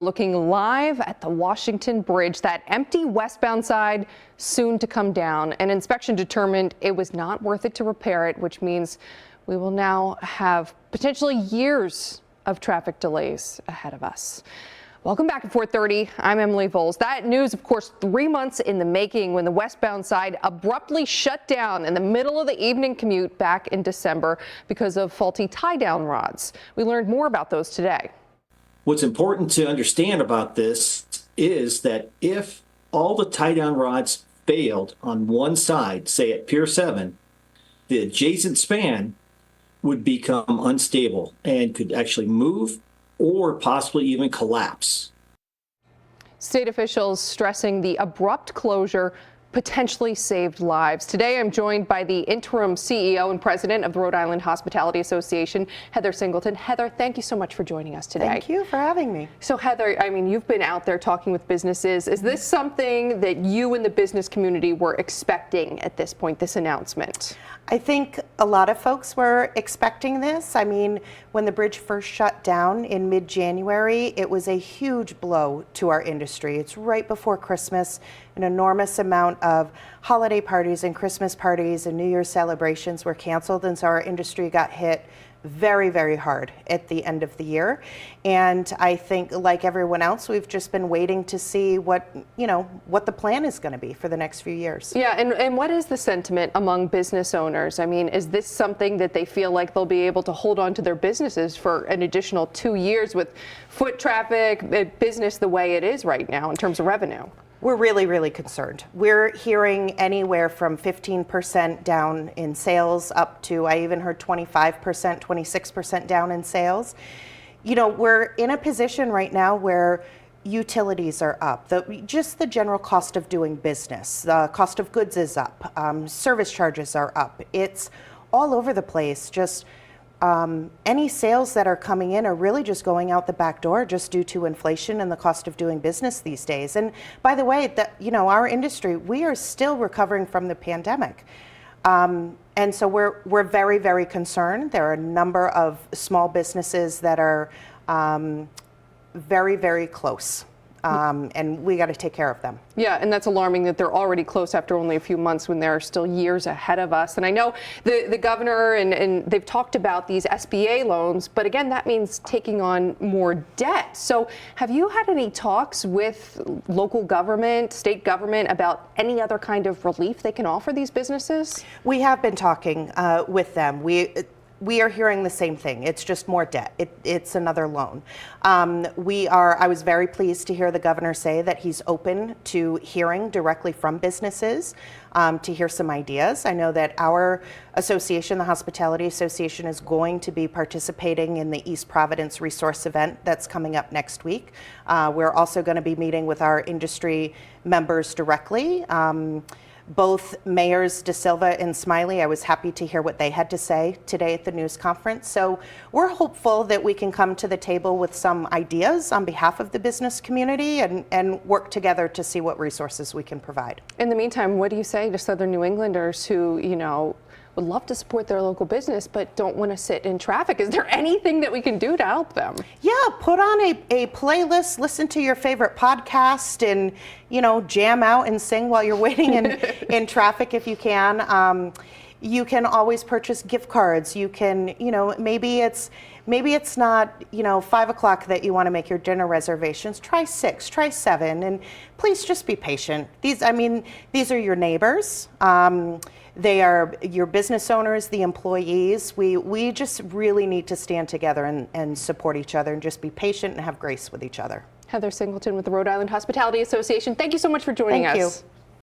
Looking live at the Washington Bridge, that empty westbound side soon to come down. An inspection determined it was not worth it to repair it, which means we will now have potentially years of traffic delays ahead of us. Welcome back at 4:30. I'm Emily Volz. That news, of course, 3 months in the making when the westbound side abruptly shut down in the middle of the evening commute back in December because of faulty tie-down rods. We learned more about those today. What's important to understand about this is that if all the tie-down rods failed on one side, say at Pier 7, the adjacent span would become unstable and could actually move or possibly even collapse. State officials stressing the abrupt closure potentially saved lives. Today, I'm joined by the interim CEO and president of the Rhode Island Hospitality Association, Heather Singleton. Heather, thank you so much for joining us today. Thank you for having me. So Heather, I mean, you've been out there talking with businesses. Is this something that you and the business community were expecting at this point, this announcement? I think a lot of folks were expecting this. I mean, when the bridge first shut down in mid-January, it was a huge blow to our industry. It's right before Christmas. An enormous amount of holiday parties and Christmas parties and New Year's celebrations were canceled, and so our industry got hit very, very hard at the end of the year. And I think, like everyone else, we've just been waiting to see what the plan is going to be for the next few years. Yeah, and what is the sentiment among business owners? I mean, is this something that they feel like they'll be able to hold on to their businesses for an additional 2 years with foot traffic, business the way it is right now in terms of revenue? We're really, really concerned. We're hearing anywhere from 15% down in sales up to, I even heard 25%, 26% down in sales. You know, we're in a position right now where utilities are up. Just the general cost of doing business, the cost of goods is up, service charges are up. It's all over the place. Just any sales that are coming in are really just going out the back door just due to inflation and the cost of doing business these days. And by the way, our industry, we are still recovering from the pandemic. And so we're very, very concerned. There are a number of small businesses that are very, very close. And we got to take care of them. Yeah, and that's alarming that they're already close after only a few months when there are still years ahead of us. And I know the governor and they've talked about these SBA loans, but again, that means taking on more debt. So have you had any talks with local government, state government about any other kind of relief they can offer these businesses? We have been talking with them. We are hearing the same thing. It's just more debt. It's another loan. I was very pleased to hear the governor say that he's open to hearing directly from businesses to hear some ideas. I know that our association, the Hospitality Association, is going to be participating in the East Providence resource event that's coming up next week. We're also going to be meeting with our industry members directly. Both mayors De Silva and Smiley, I was happy to hear what they had to say today at the news conference. So we're hopeful that we can come to the table with some ideas on behalf of the business community and work together to see what resources we can provide. In the meantime, what do you say to Southern New Englanders who, would love to support their local business but don't want to sit in traffic? Is there anything that we can do to help them? Yeah, put on a playlist, listen to your favorite podcast, and jam out and sing while you're waiting in traffic if you can. You can always purchase gift cards. You can, maybe it's not 5 o'clock that you want to make your dinner reservations. Try 6, try 7, and please just be patient. These are your neighbors. They are your business owners, the employees. We just really need to stand together and support each other and just be patient and have grace with each other. Heather Singleton with the Rhode Island Hospitality Association, thank you so much for joining us. Thank you.